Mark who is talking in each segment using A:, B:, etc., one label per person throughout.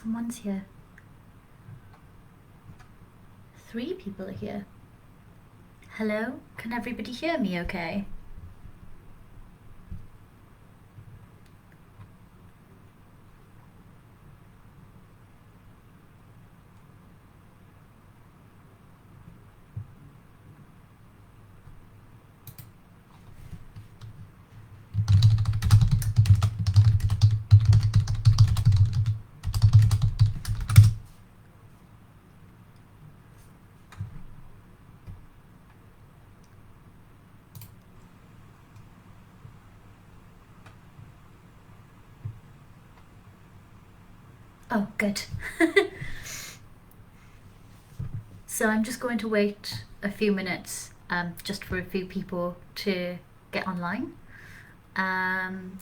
A: Someone's here. 3 people are here. Hello? Can everybody hear me okay? Oh, good. So I'm just going to wait a few minutes just for a few people to get online. And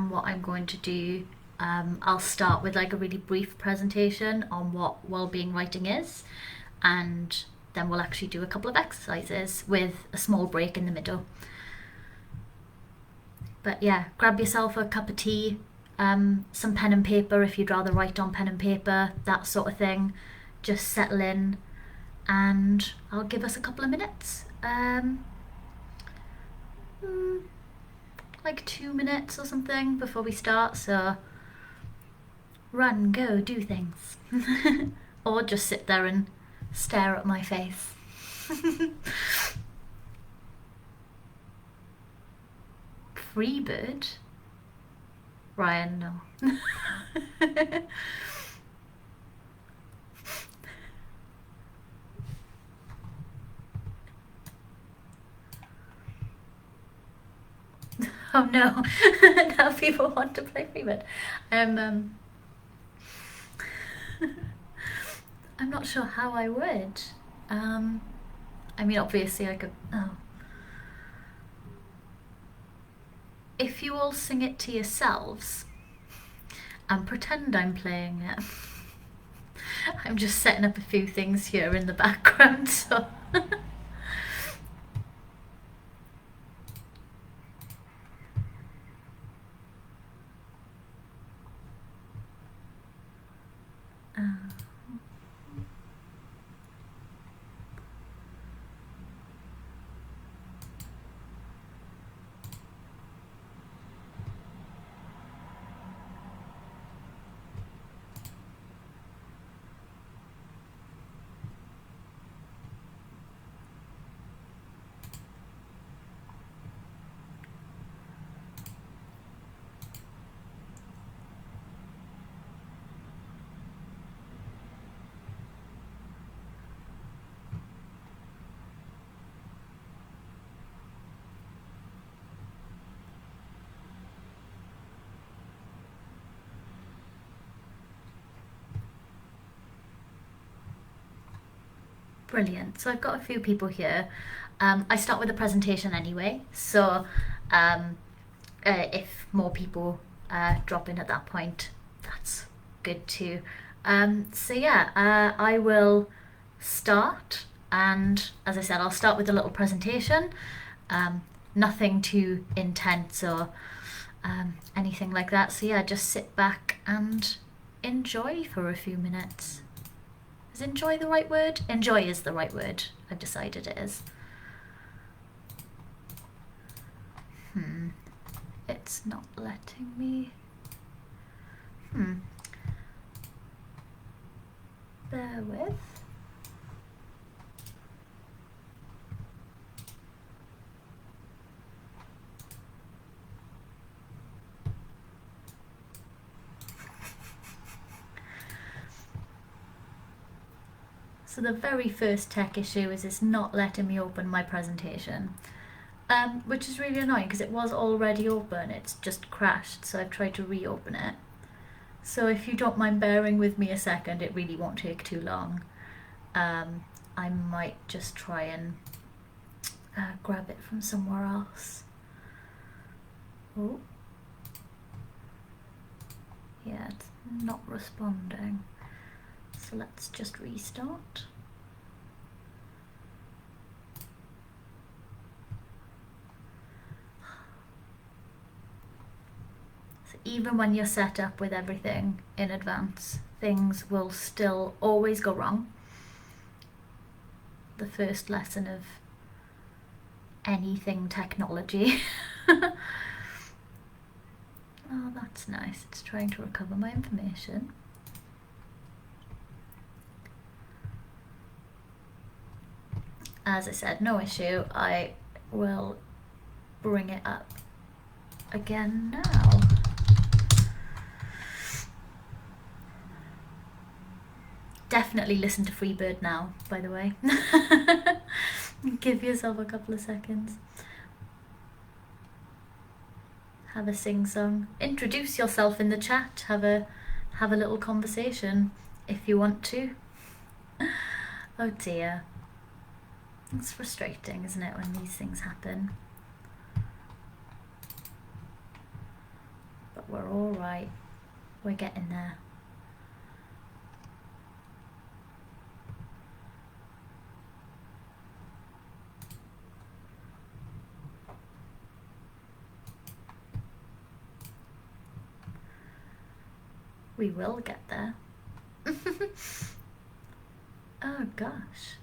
A: what I'm going to do, I'll start with like a really brief presentation on what wellbeing writing is, and then we'll actually do a couple of exercises with a small break in the middle. But yeah, grab yourself a cup of tea, some pen and paper if you'd rather write on pen and paper, that sort of thing. Just settle in, and I'll give us a couple of minutes. Like 2 minutes or something before we start, so run, go, do things. Or just sit there and stare at my face. Freebird? Ryan, no. Oh no, now people want to play Freebird. I'm not sure how I would. I mean, obviously I could. Oh. If you all sing it to yourselves and pretend I'm playing it. I'm just setting up a few things here in the background, so. Brilliant. So I've got a few people here. I start with a presentation anyway, so if more people drop in at that point, that's good too. So yeah, I will start, and as I said, I'll start with a little presentation. Nothing too intense or anything like that. So yeah, just sit back and enjoy for a few minutes. Is enjoy the right word? Enjoy is the right word. I've decided it is. It's not letting me. Bear with. So the very first tech issue is it's not letting me open my presentation, which is really annoying because it was already open, it's just crashed, so I've tried to reopen it. So if you don't mind bearing with me a second, it really won't take too long. I might just try and grab it from somewhere else. Oh. Yeah, it's not responding. So let's just restart. Is it even when you're set up with everything in advance, things will still always go wrong. The first lesson of anything technology. Oh, that's nice. It's trying to recover my information. As I said, no issue. I will bring it up again now. Definitely listen to Freebird now, by the way. Give yourself a couple of seconds. Have a sing-song. Introduce yourself in the chat. Have a little conversation if you want to. Oh dear. It's frustrating, isn't it, when these things happen? But we're all right. We're getting there. We will get there. Oh gosh.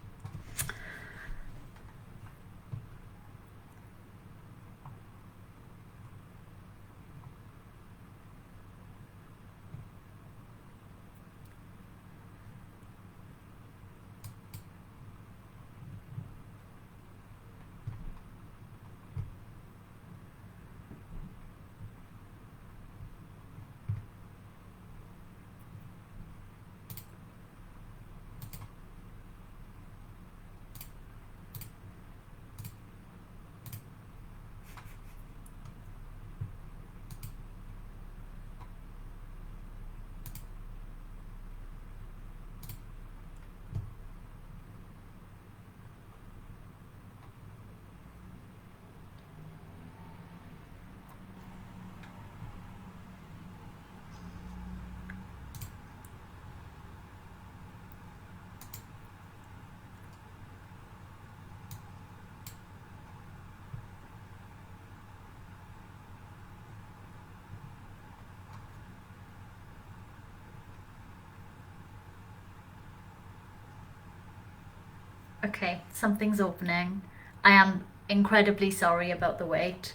A: Okay, something's opening. I am incredibly sorry about the wait.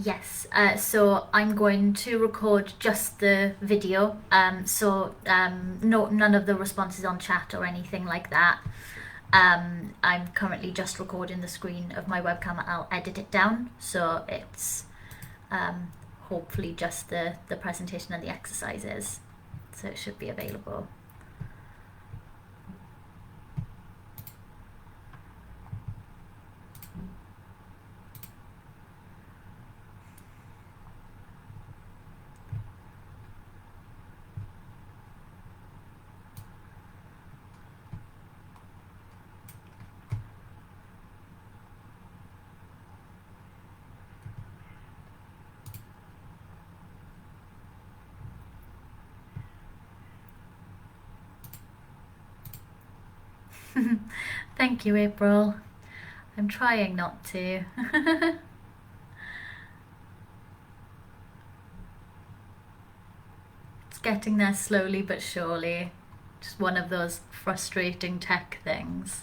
A: Yes, so I'm going to record just the video, none of the responses on chat or anything like that. I'm currently just recording the screen of my webcam. I'll edit it down, so it's hopefully just the presentation and the exercises, so it should be available. Thank you, April. I'm trying not to. It's getting there slowly but surely. Just one of those frustrating tech things.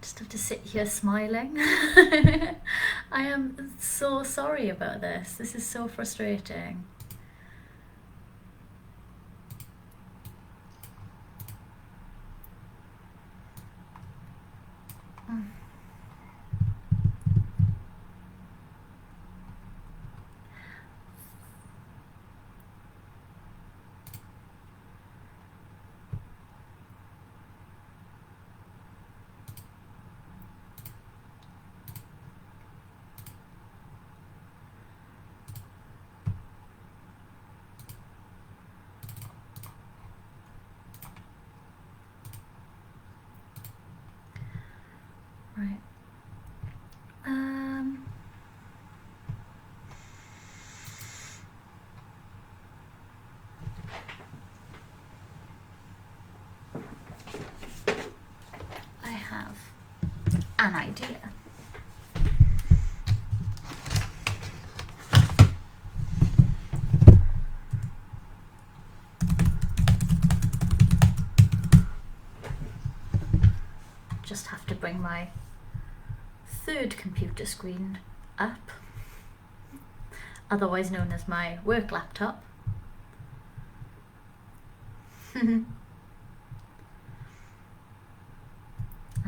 A: Just have to sit here smiling. I am so sorry about this. This is so frustrating. Right. I have an idea. Just have to bring my third computer screen up, otherwise known as my work laptop. And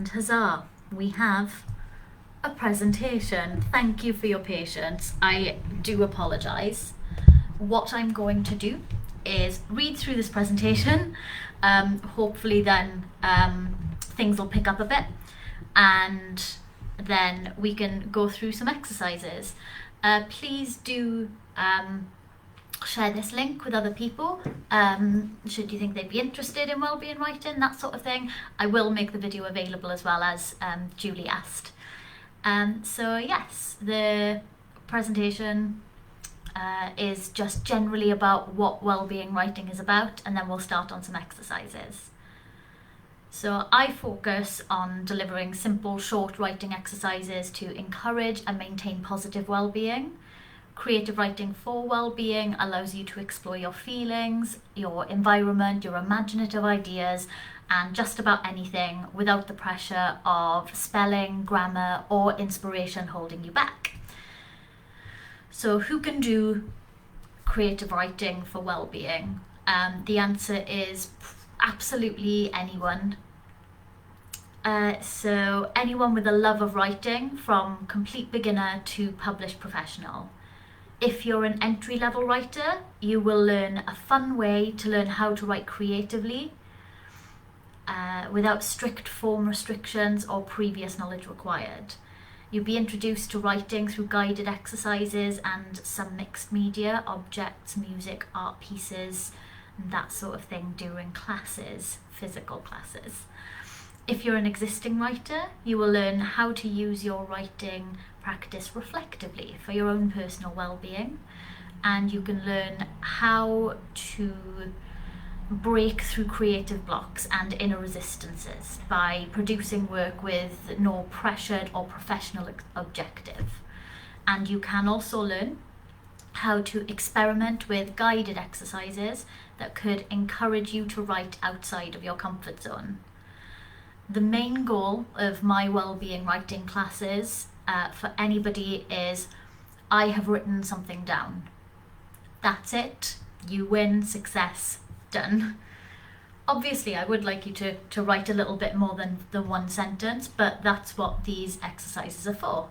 A: huzzah, we have a presentation. Thank you for your patience. I do apologise. What I'm going to do is read through this presentation. Hopefully then things will pick up a bit, and then we can go through some exercises. Please do share this link with other people, should you think they'd be interested in wellbeing writing, that sort of thing. I will make the video available as well, as Julie asked. So yes, the presentation is just generally about what wellbeing writing is about, and then we'll start on some exercises. So I focus on delivering simple, short writing exercises to encourage and maintain positive well-being. Creative writing for well-being allows you to explore your feelings, your environment, your imaginative ideas, and just about anything without the pressure of spelling, grammar, or inspiration holding you back. So who can do creative writing for well-being? The answer is absolutely anyone. So anyone with a love of writing, from complete beginner to published professional. If you're an entry-level writer, you will learn a fun way to learn how to write creatively without strict form restrictions or previous knowledge required. You'll be introduced to writing through guided exercises and some mixed media, objects, music, art pieces, and that sort of thing during classes, physical classes. If you're an existing writer, you will learn how to use your writing practice reflectively for your own personal well-being, and you can learn how to break through creative blocks and inner resistances by producing work with no pressured or professional objective. And you can also learn how to experiment with guided exercises that could encourage you to write outside of your comfort zone. The main goal of my wellbeing writing classes for anybody is, I have written something down. That's it. You win, success, done. Obviously, I would like you to write a little bit more than the one sentence, but that's what these exercises are for.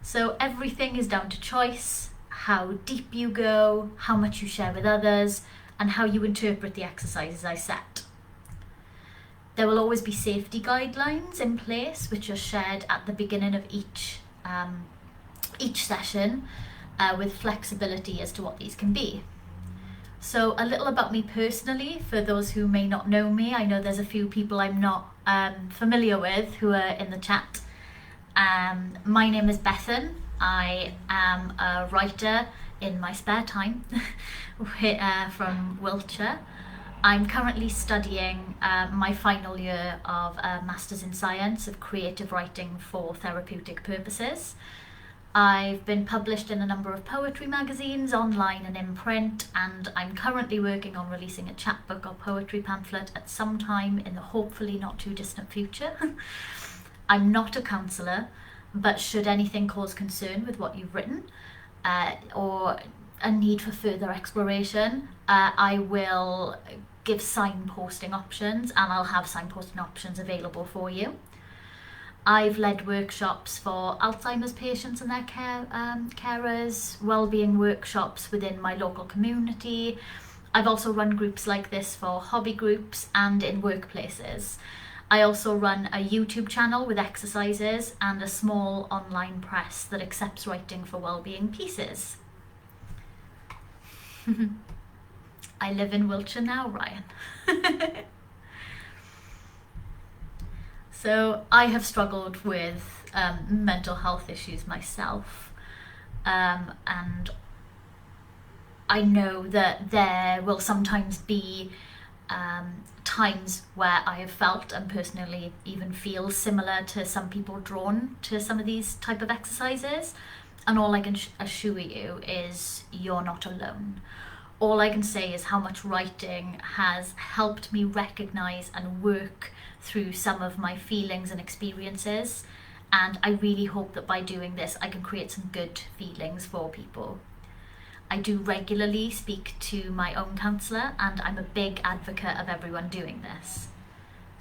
A: So everything is down to choice, how deep you go, how much you share with others, and how you interpret the exercises I set. There will always be safety guidelines in place, which are shared at the beginning of each session, with flexibility as to what these can be. So a little about me personally, for those who may not know me. I know there's a few people I'm not familiar with who are in the chat. My name is Bethan. I am a writer in my spare time from Wiltshire. I'm currently studying my final year of a Masters in Science of Creative Writing for Therapeutic Purposes. I've been published in a number of poetry magazines, online and in print, and I'm currently working on releasing a chapbook or poetry pamphlet at some time in the hopefully not too distant future. I'm not a counsellor, but should anything cause concern with what you've written, or a need for further exploration, I will give signposting options, and I'll have signposting options available for you. I've led workshops for Alzheimer's patients and their carers, wellbeing workshops within my local community. I've also run groups like this for hobby groups and in workplaces. I also run a YouTube channel with exercises and a small online press that accepts writing for wellbeing pieces. I live in Wiltshire now, Ryan. So I have struggled with mental health issues myself, and I know that there will sometimes be times where I have felt and personally even feel similar to some people drawn to some of these type of exercises, and all I can assure you is you're not alone. All I can say is how much writing has helped me recognise and work through some of my feelings and experiences, and I really hope that by doing this I can create some good feelings for people. I do regularly speak to my own counsellor, and I'm a big advocate of everyone doing this.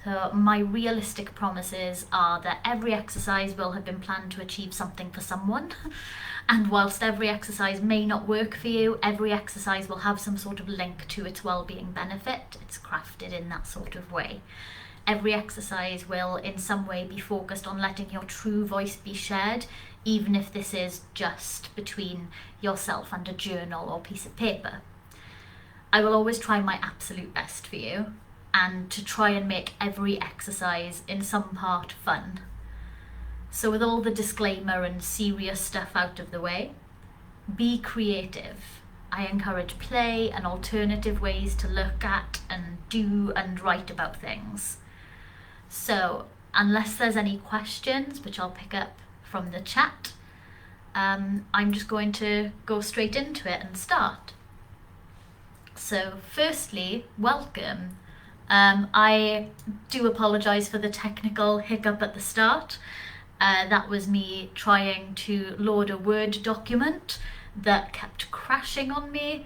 A: So my realistic promises are that every exercise will have been planned to achieve something for someone, and whilst every exercise may not work for you, every exercise will have some sort of link to its well-being benefit. It's crafted in that sort of way. Every exercise will in some way be focused on letting your true voice be shared, even if this is just between yourself and a journal or piece of paper. I will always try my absolute best for you, and to try and make every exercise in some part fun. So with all the disclaimer and serious stuff out of the way, be creative. I encourage play and alternative ways to look at and do and write about things. So unless there's any questions, which I'll pick up from the chat, I'm just going to go straight into it and start. So firstly, welcome. I do apologise for the technical hiccup at the start. That was me trying to load a Word document that kept crashing on me,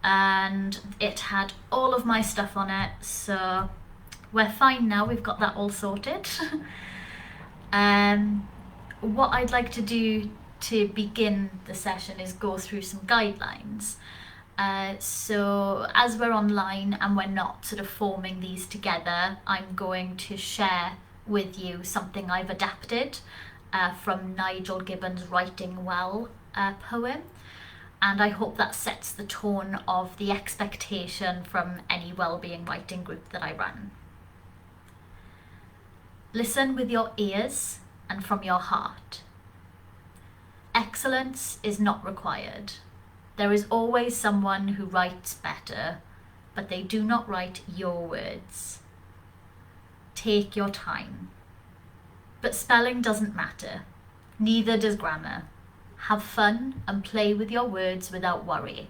A: and it had all of my stuff on it, so we're fine now, we've got that all sorted. What I'd like to do to begin the session is go through some guidelines. So as we're online and we're not sort of forming these together, I'm going to share with you something I've adapted from Nigel Gibbon's Writing Well poem, and I hope that sets the tone of the expectation from any wellbeing writing group that I run. Listen with your ears and from your heart. Excellence is not required. There is always someone who writes better, but they do not write your words. Take your time. But spelling doesn't matter. Neither does grammar. Have fun and play with your words without worry.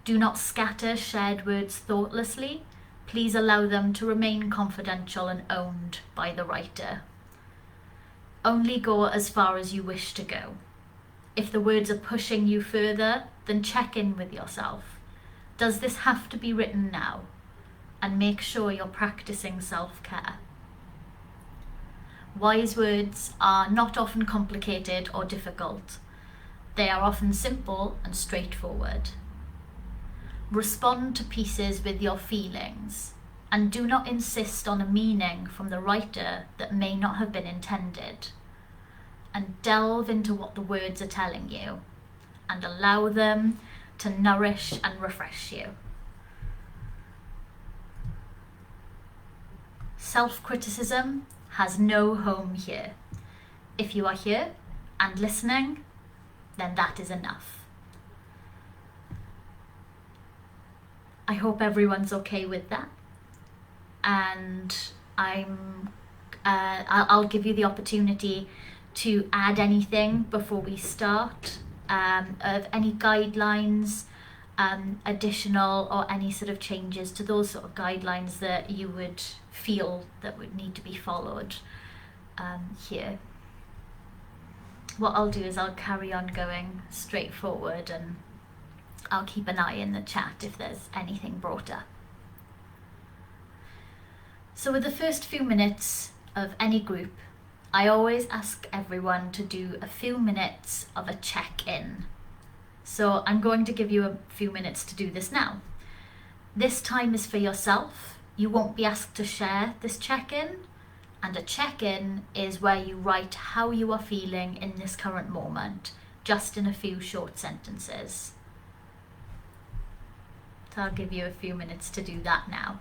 A: Do not scatter shared words thoughtlessly. Please allow them to remain confidential and owned by the writer. Only go as far as you wish to go. If the words are pushing you further, then check in with yourself. Does this have to be written now? And make sure you're practicing self-care. Wise words are not often complicated or difficult. They are often simple and straightforward. Respond to pieces with your feelings, and do not insist on a meaning from the writer that may not have been intended. And delve into what the words are telling you, and allow them to nourish and refresh you. Self-criticism has no home here. If you are here and listening, then that is enough. I hope everyone's okay with that, and I'll give you the opportunity to add anything before we start, of any guidelines, additional or any sort of changes to those sort of guidelines that you would feel that would need to be followed here. What I'll do is I'll carry on going straight forward, and I'll keep an eye in the chat if there's anything brought up. So with the first few minutes of any group, I always ask everyone to do a few minutes of a check-in. So I'm going to give you a few minutes to do this now. This time is for yourself. You won't be asked to share this check-in, and a check-in is where you write how you are feeling in this current moment, just in a few short sentences. So I'll give you a few minutes to do that now.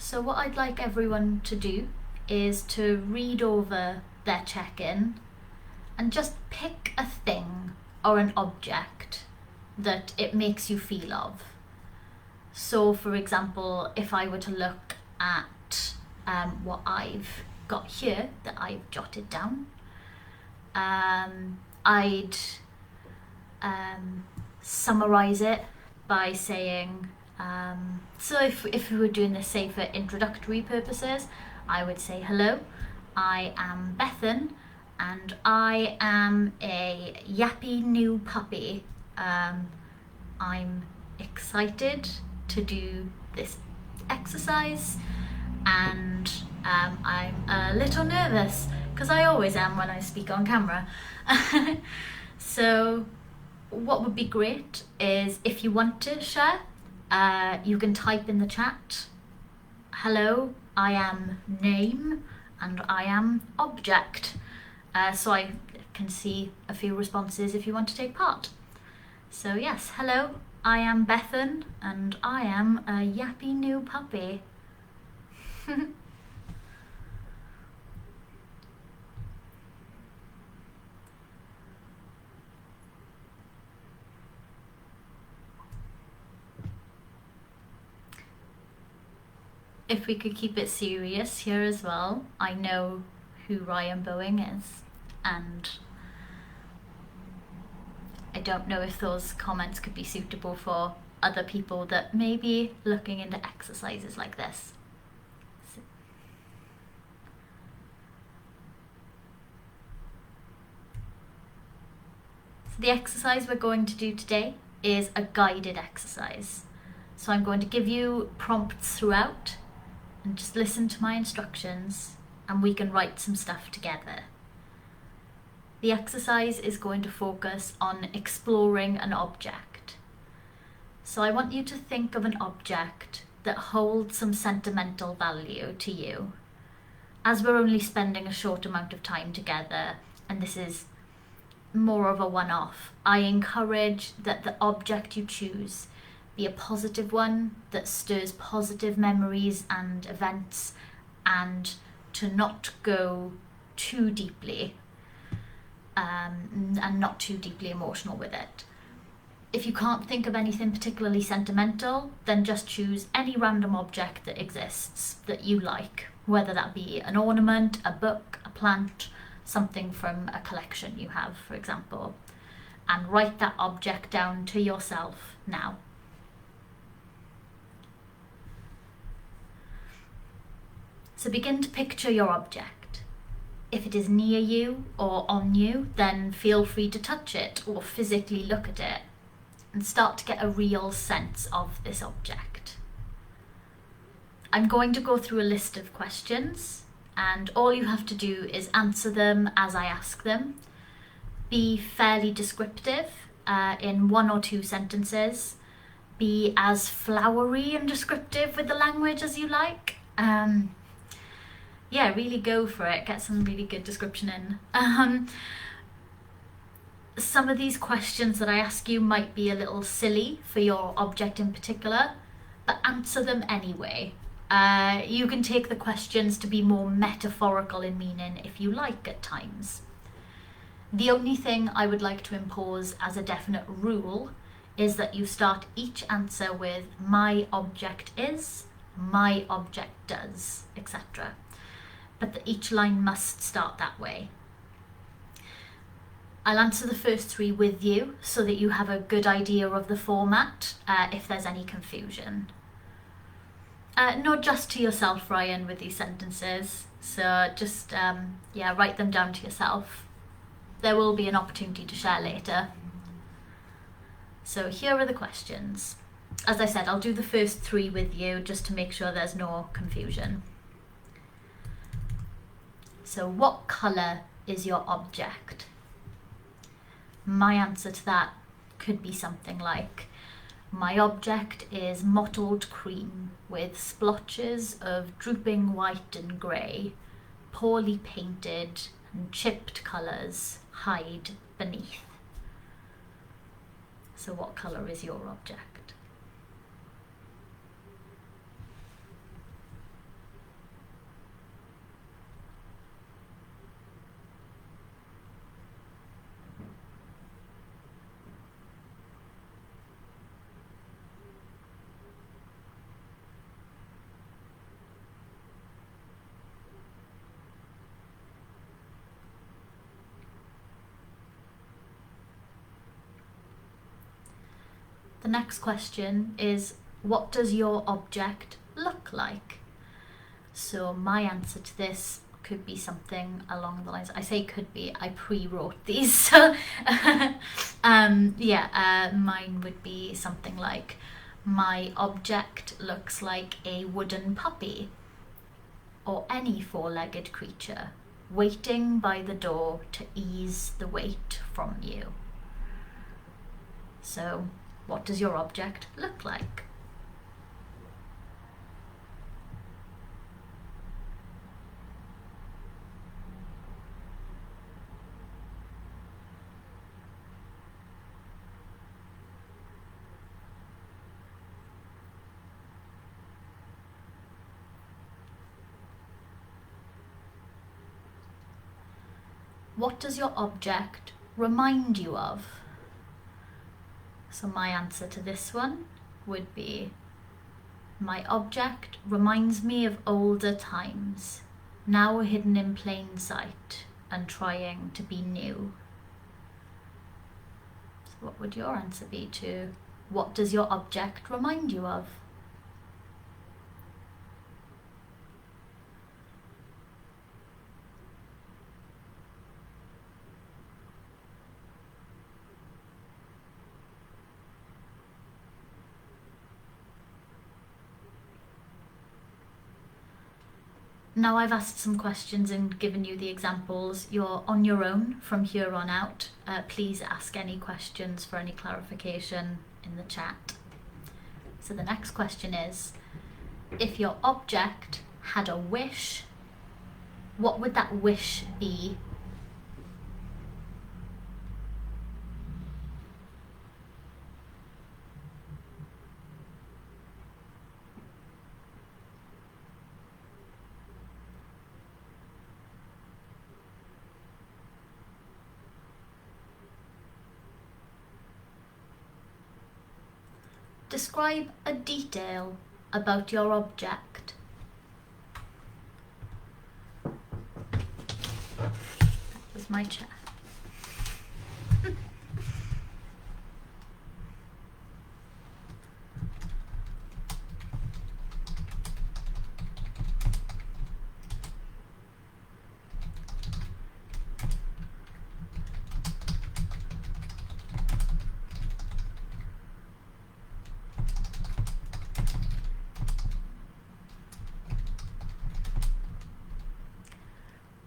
A: So what I'd like everyone to do is to read over their check-in and just pick a thing or an object that it makes you feel of. So for example, if I were to look at what I've got here that I've jotted down, I'd summarize it by saying, so if we were doing this, say, for introductory purposes, I would say, hello, I am Bethan, and I am a yappy new puppy. I'm excited to do this exercise, and I'm a little nervous, because I always am when I speak on camera. So what would be great is if you want to share, you can type in the chat, hello, I am name, and I am object. So I can see a few responses if you want to take part. So yes, hello, I am Bethan, and I am a yappy new puppy. If we could keep it serious here as well, I know who Ryan Boeing is, and I don't know if those comments could be suitable for other people that may be looking into exercises like this. So the exercise we're going to do today is a guided exercise. So I'm going to give you prompts throughout, and just listen to my instructions, and we can write some stuff together. The exercise is going to focus on exploring an object. So I want you to think of an object that holds some sentimental value to you. As we're only spending a short amount of time together, and this is more of a one-off, I encourage that the object you choose be a positive one that stirs positive memories and events, and to not go too deeply and not too deeply emotional with it. If you can't think of anything particularly sentimental, then just choose any random object that exists that you like, whether that be an ornament, a book, a plant, something from a collection you have, for example, and write that object down to yourself now. So begin to picture your object. If it is near you or on you, then feel free to touch it or physically look at it and start to get a real sense of this object. I'm going to go through a list of questions, and all you have to do is answer them as I ask them. Be fairly descriptive in 1 or 2 sentences. Be as flowery and descriptive with the language as you like. Yeah, really go for it. Get some really good description in. Some of these questions that I ask you might be a little silly for your object in particular, but answer them anyway. You can take the questions to be more metaphorical in meaning if you like at times. The only thing I would like to impose as a definite rule is that you start each answer with "my object is," "my object does," etc. But that each line must start that way. I'll answer the first 3 with you so that you have a good idea of the format if there's any confusion. Not just to yourself, Ryan, with these sentences. So just, write them down to yourself. There will be an opportunity to share later. So here are the questions. As I said, I'll do the first 3 with you just to make sure there's no confusion. So what colour is your object? My answer to that could be something like, my object is mottled cream with splotches of drooping white and grey, poorly painted and chipped colours hide beneath. So what colour is your object? The next question is, what does your object look like? So my answer to this could be something along the lines, I say could be, I pre-wrote these, so mine would be something like, my object looks like a wooden puppy or any 4-legged creature waiting by the door to ease the weight from you. So what does your object look like? What does your object remind you of? So my answer to this one would be, my object reminds me of older times, now hidden in plain sight and trying to be new. So what would your answer be to, what does your object remind you of? Now I've asked some questions and given you the examples. You're on your own from here on out. Please ask any questions for any clarification in the chat. So the next question is, if your object had a wish, what would that wish be? Describe a detail about your object. That was my chair.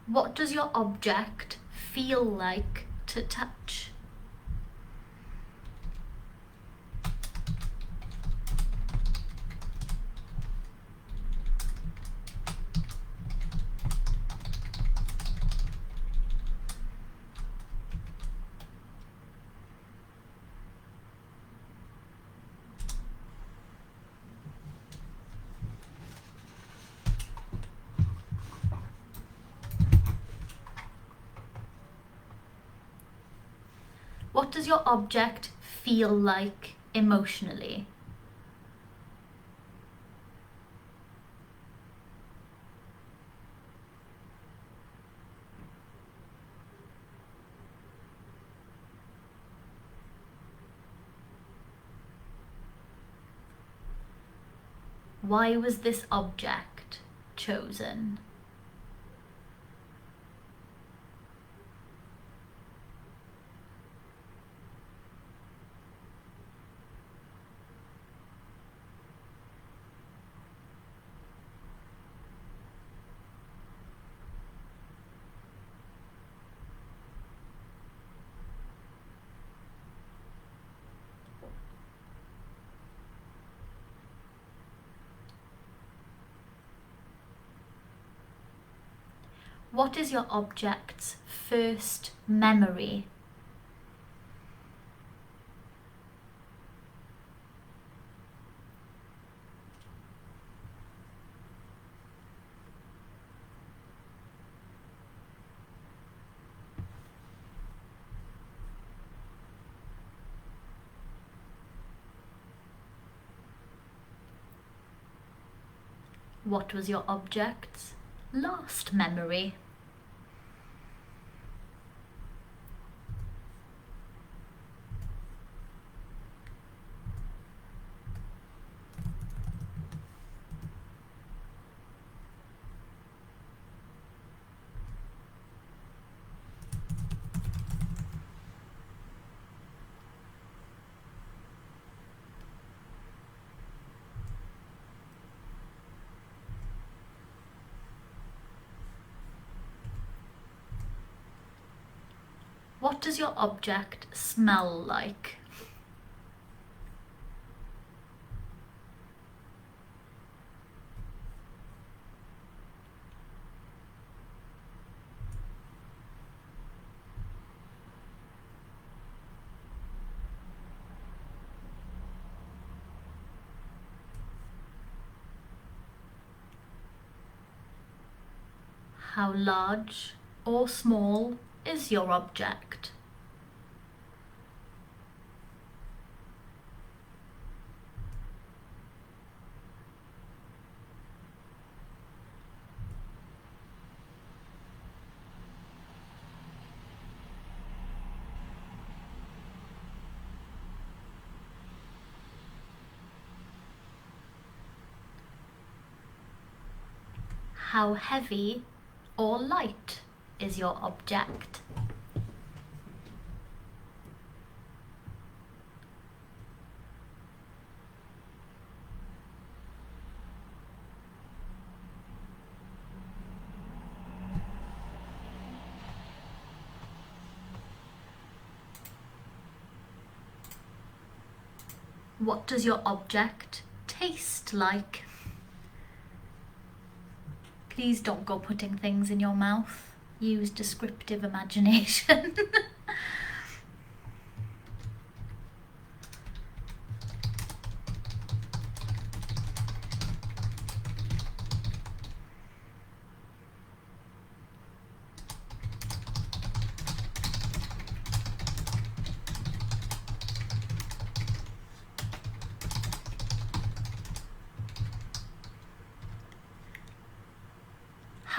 A: What does your object feel like to touch? What does your object feel like emotionally? Why was this object chosen? What is your object's first memory? What was your object's last memory? What does your object smell like? How large or small is your object? How heavy or light is your object? What does your object taste like? Please don't go putting things in your mouth. Use descriptive imagination.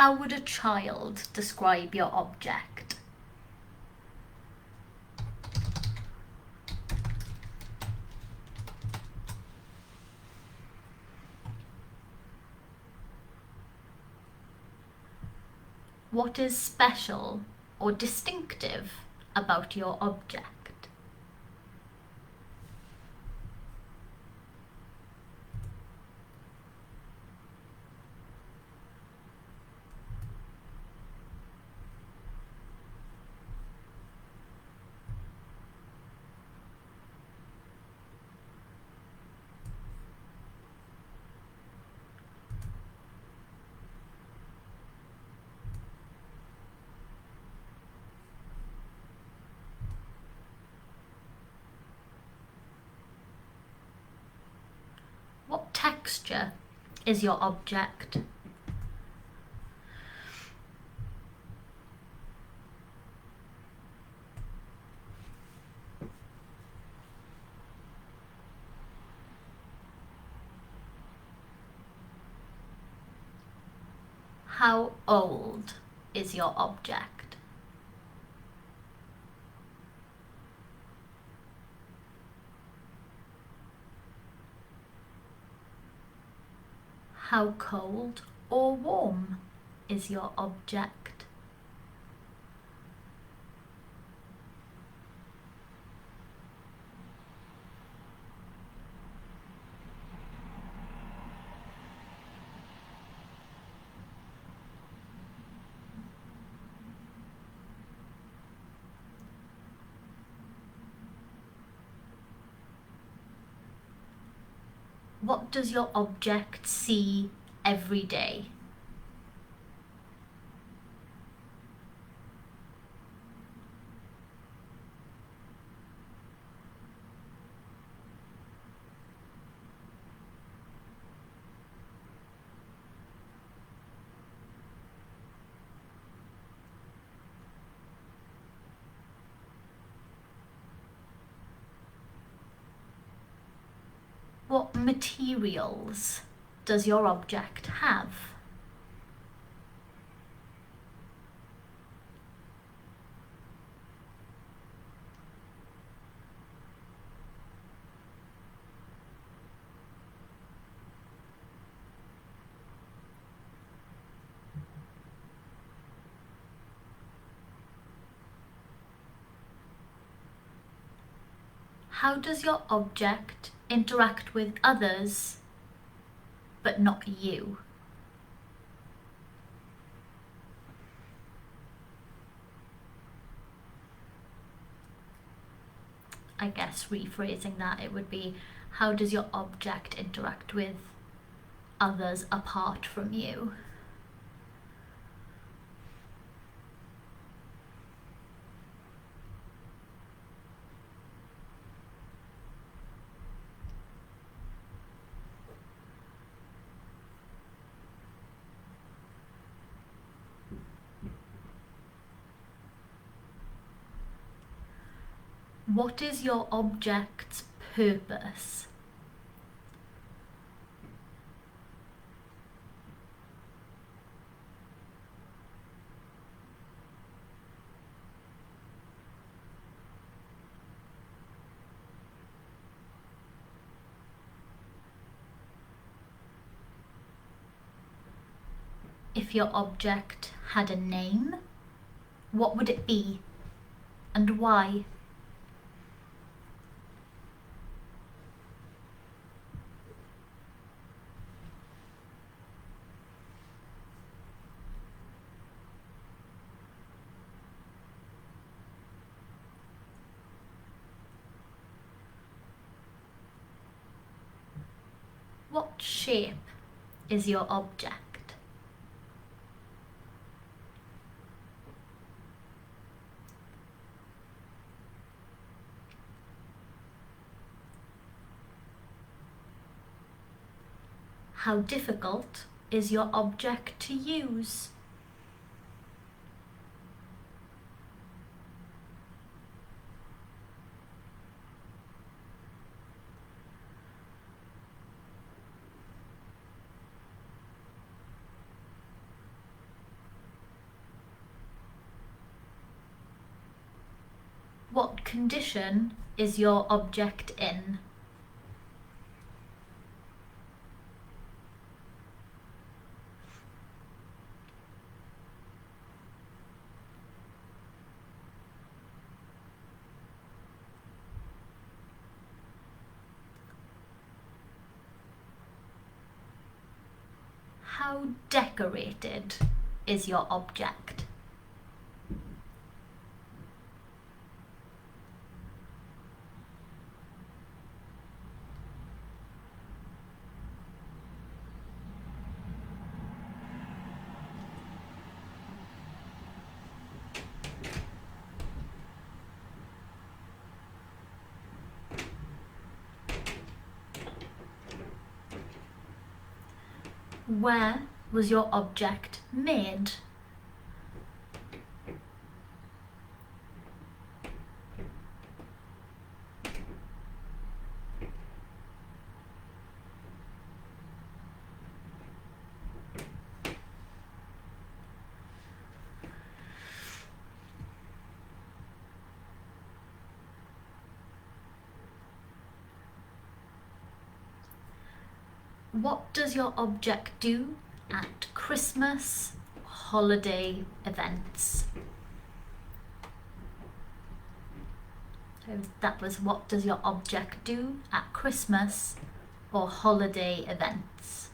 A: How would a child describe your object? What is special or distinctive about your object? texture is your object? How old is your object? How cold or warm is your object? What does your object see every day? What materials does your object have? How does your object interact with others, but not you? I guess rephrasing that, it would be, how does your object interact with others apart from you? What is your object's purpose? If your object had a name, what would it be and why? What shape is your object? How difficult is your object to use? What condition is your object in? How decorated is your object? Where was your object made? What does your object do at Christmas holiday events? So that was, what does your object do at Christmas or holiday events?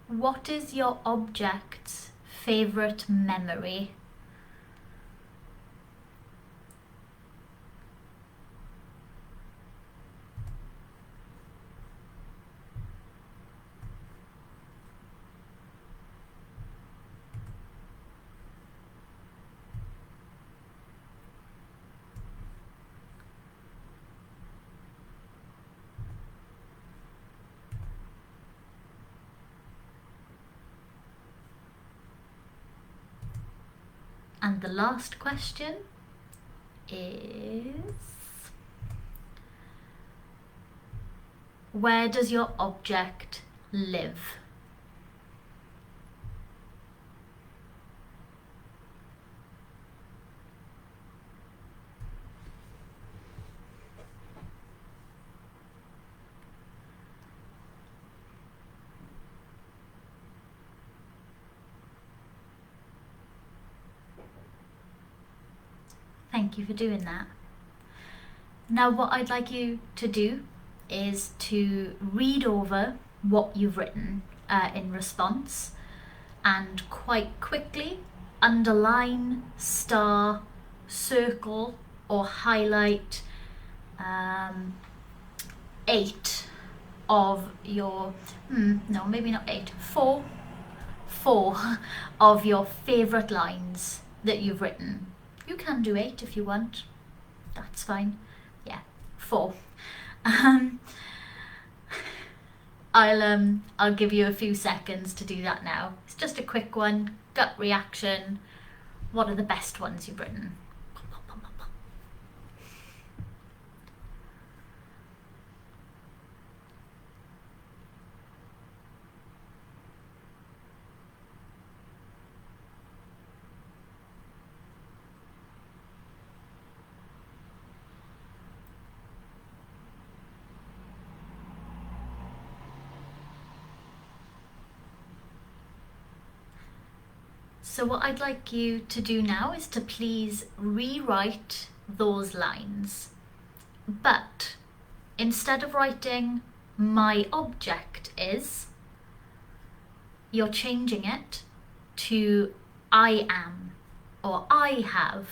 A: What is your object's favourite memory? And the last question is, where does your object live? Thank you for doing that. Now what I'd like you to do is to read over what you've written in response, and quite quickly underline, star, circle or highlight 8 of your, no, maybe not 8, 4 of your favourite lines that you've written. You can do 8 if you want, that's fine. Yeah, 4. I'll give you a few seconds to do that now. It's just a quick one, gut reaction. What are the best ones you've written? So what I'd like you to do now is to please rewrite those lines, but instead of writing my object is, you're changing it to I am or I have.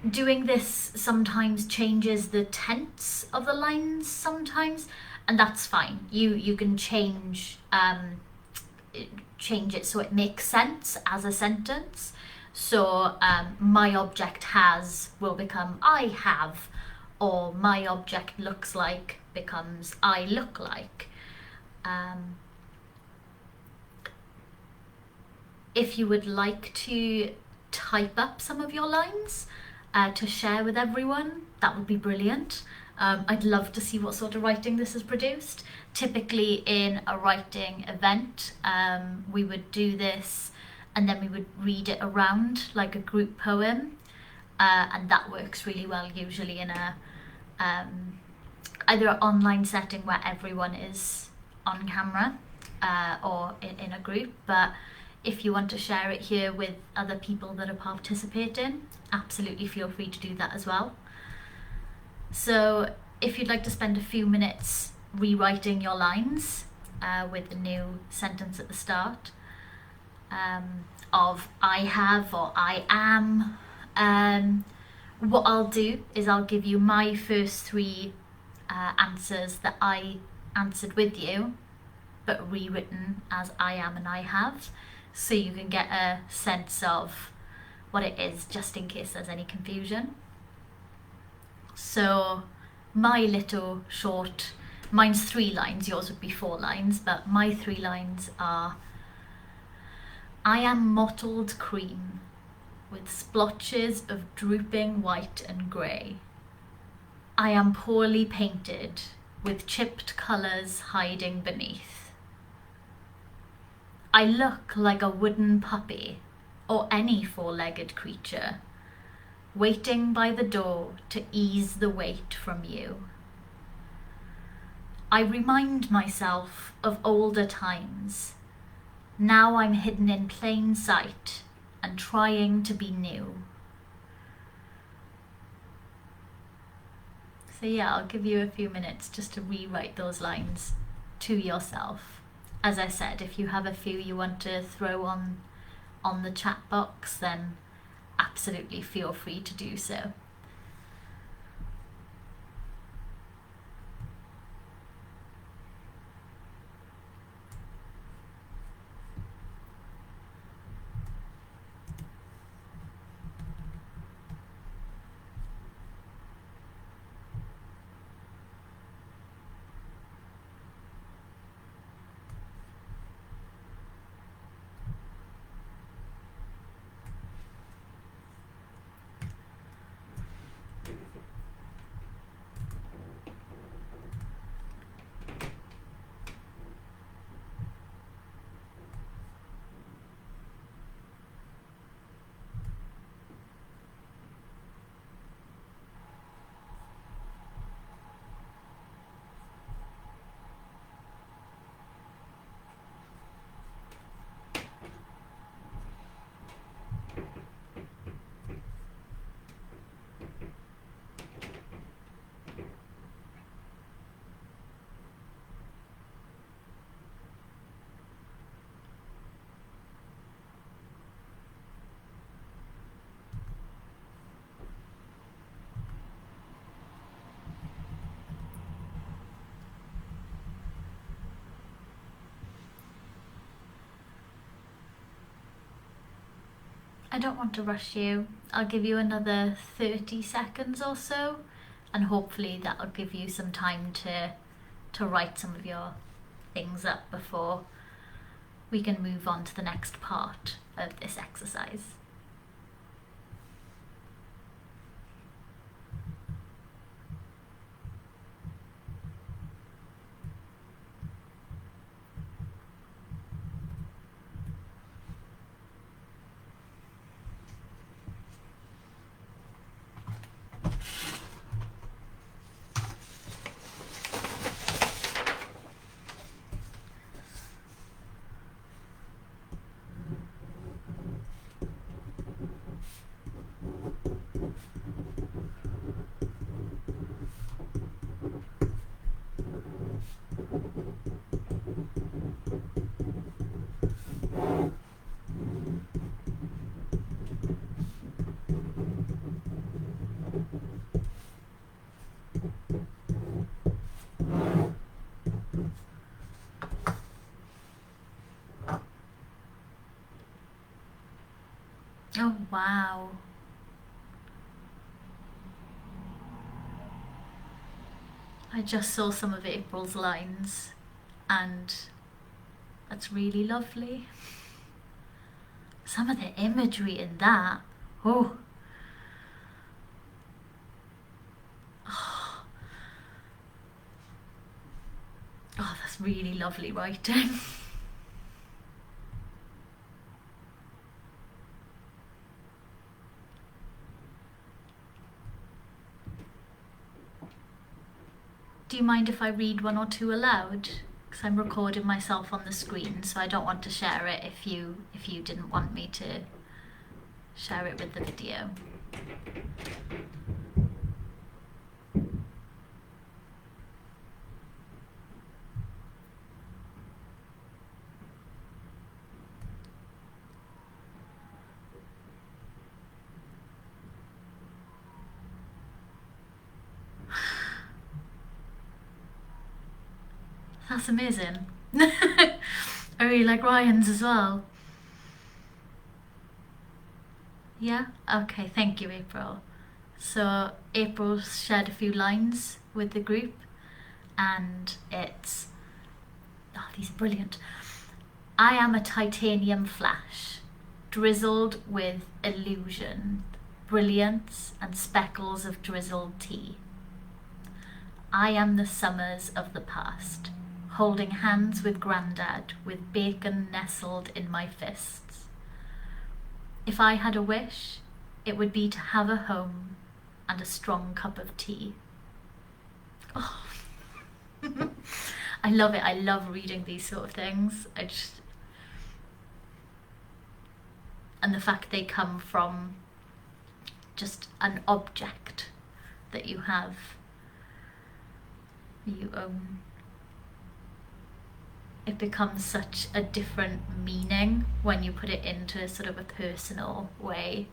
A: Doing this sometimes changes the tense of the lines sometimes, and that's fine. You can change it so it makes sense as a sentence. So my object has will become I have, or my object looks like becomes I look like. If you would like to type up some of your lines to share with everyone, that would be brilliant. I'd love to see what sort of writing this has produced. Typically in a writing event, we would do this and then we would read it around like a group poem, and that works really well usually in a either an online setting where everyone is on camera or in a group. But if you want to share it here with other people that are participating, absolutely feel free to do that as well. So if you'd like to spend a few minutes rewriting your lines with the new sentence at the start of I have or I am, What I'll do is I'll give you my first three answers that I answered with you, but rewritten as I am and I have, so you can get a sense of what it is, just in case there's any confusion. So my little short, mine's 3 lines, yours would be 4 lines, but my 3 lines are: I am mottled cream with splotches of drooping white and grey. I am poorly painted with chipped colours hiding beneath. I look like a wooden puppy or any 4-legged creature, waiting by the door to ease the weight from you. I remind myself of older times. Now I'm hidden in plain sight and trying to be new. So yeah, I'll give you a few minutes just to rewrite those lines to yourself. As I said, if you have a few you want to throw on the chat box, then absolutely feel free to do so. I don't want to rush you. I'll give you another 30 seconds or so, and hopefully that'll give you some time to write some of your things up before we can move on to the next part of this exercise. Oh wow. I just saw some of April's lines and that's really lovely. Some of the imagery in that, oh. Oh, that's really lovely writing. Do you mind if I read one or two aloud? Because I'm recording myself on the screen, so I don't want to share it if you didn't want me to share it with the video. That's amazing. I really like Ryan's as well. Yeah? Okay, thank you, April. So, April shared a few lines with the group, and it's. Oh, these are brilliant. I am a titanium flash, drizzled with illusion, brilliance, and speckles of drizzled tea. I am the summers of the past, holding hands with Grandad, with bacon nestled in my fists. If I had a wish, it would be to have a home and a strong cup of tea. Oh. I love it. I love reading these sort of things. And the fact they come from just an object that you have, you own. It becomes such a different meaning when you put it into sort of a personal way.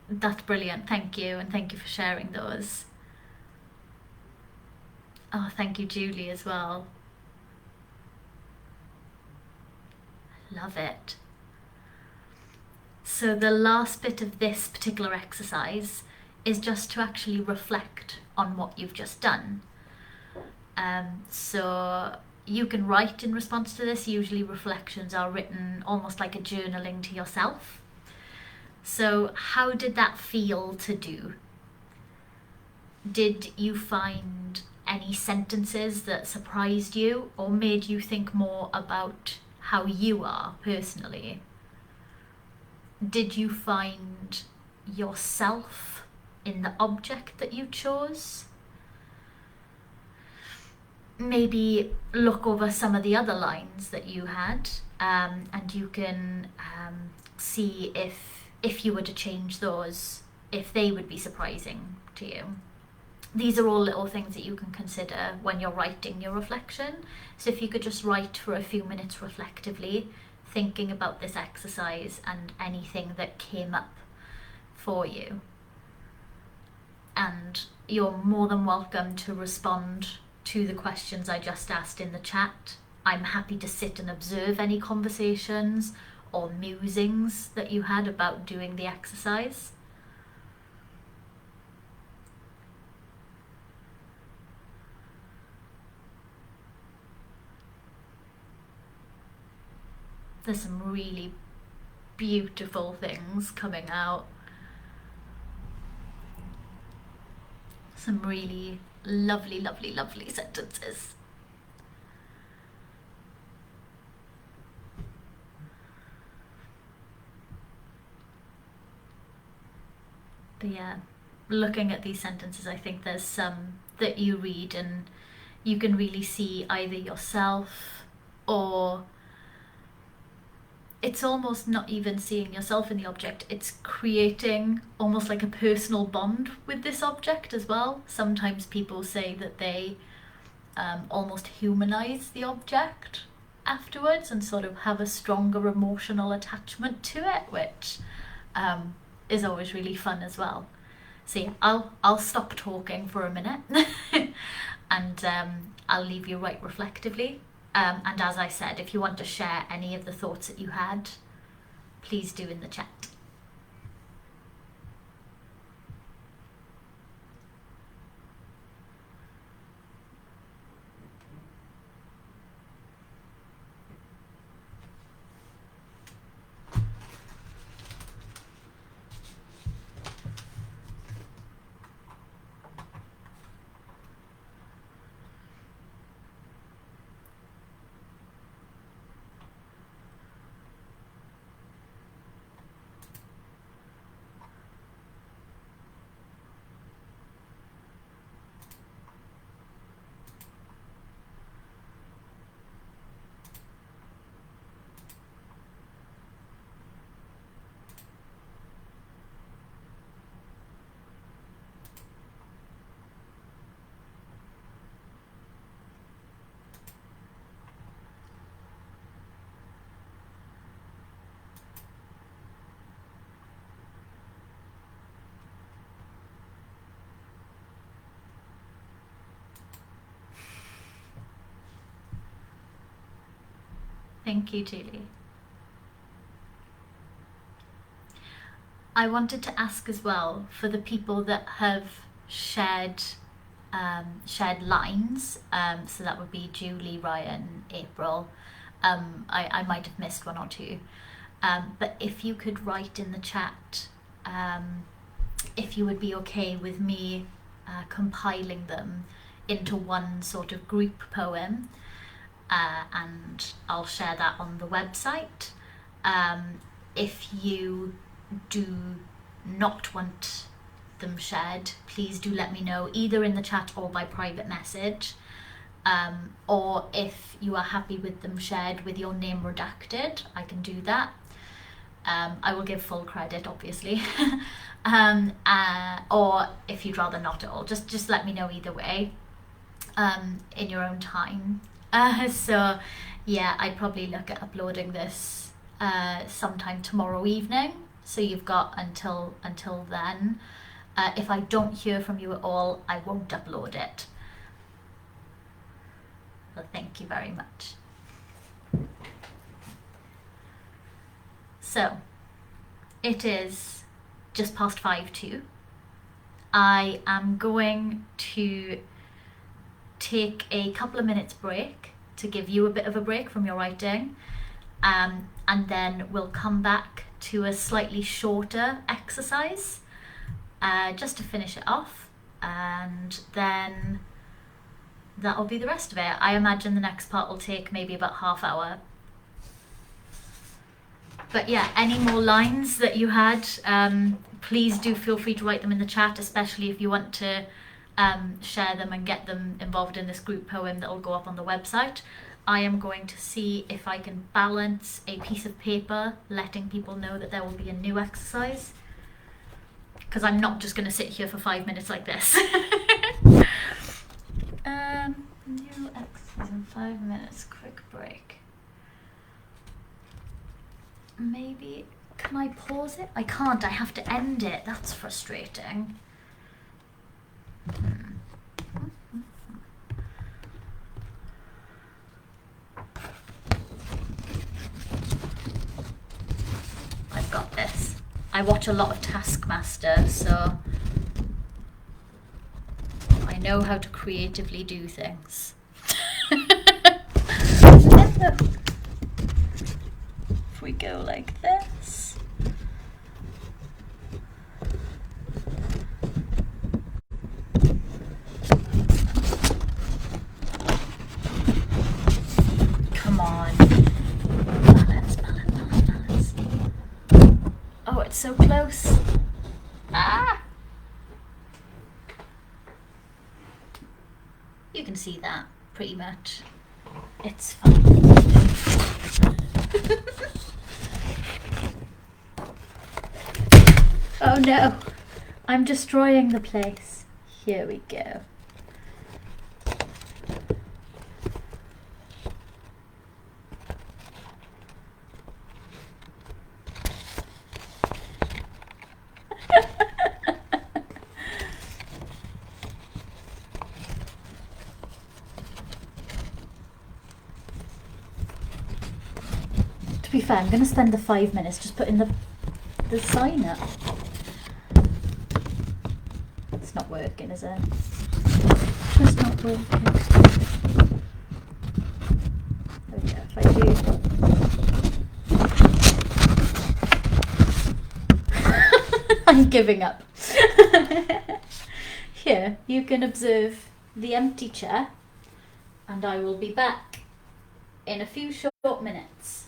A: That's brilliant. Thank you, and thank you for sharing those. Oh, thank you, Julie, as well. Love it. So the last bit of this particular exercise is just to actually reflect on what you've just done. So you can write in response to this. Usually reflections are written almost like a journaling to yourself. So how did that feel to do? Did you find any sentences that surprised you or made you think more about how you are personally? Did you find yourself in the object that you chose? Maybe look over some of the other lines that you had, and you can see if you were to change those, if they would be surprising to you. These are all little things that you can consider when you're writing your reflection. So if you could just write for a few minutes reflectively, thinking about this exercise and anything that came up for you. And you're more than welcome to respond to the questions I just asked in the chat. I'm happy to sit and observe any conversations or musings that you had about doing the exercise. There's some really beautiful things coming out. Some really lovely, lovely, lovely sentences. But yeah, looking at these sentences, I think there's some that you read and you can really see either yourself, or it's almost not even seeing yourself in the object, it's creating almost like a personal bond with this object as well. Sometimes people say that they almost humanize the object afterwards and sort of have a stronger emotional attachment to it, which is always really fun as well. So yeah, I'll stop talking for a minute and I'll leave you write reflectively. And as I said, if you want to share any of the thoughts that you had, please do in the chat. Thank you, Julie. I wanted to ask as well for the people that have shared lines. So that would be Julie, Ryan, April. I might have missed one or two. But if you could write in the chat if you would be okay with me compiling them into one sort of group poem, and I'll share that on the website. If you do not want them shared, please do let me know either in the chat or by private message. Or if you are happy with them shared with your name redacted, I can do that. I will give full credit, obviously. Or if you'd rather not at all, just let me know either way, in your own time. So yeah, I'd probably look at uploading this sometime tomorrow evening. So you've got until then. If I don't hear from you at all, I won't upload it. Well, thank you very much. So, it is just past 5:02. I am going to take a couple of minutes break to give you a bit of a break from your writing, and then we'll come back to a slightly shorter exercise just to finish it off, and then that'll be the rest of it. I imagine the next part will take maybe about half hour. But yeah, any more lines that you had, please do feel free to write them in the chat, especially if you want to share them and get them involved in this group poem that will go up on the website. I am going to see if I can balance a piece of paper letting people know that there will be a new exercise, because I'm not just going to sit here for 5 minutes like this. New exercise in 5 minutes, quick break. Maybe, can I pause it? I can't, I have to end it. That's frustrating. I've got this. I watch a lot of Taskmaster, so I know how to creatively do things. If we go like this. Come on. Balance, balance, balance, balance. Oh, it's so close. Ah! You can see that pretty much. It's fine. Oh no, I'm destroying the place. Here we go. To be fair, I'm going to spend the 5 minutes just putting the sign up. It's not working, is it? It's not working. There we go. If I do... I'm giving up. Here, you can observe the empty chair, and I will be back in a few short minutes.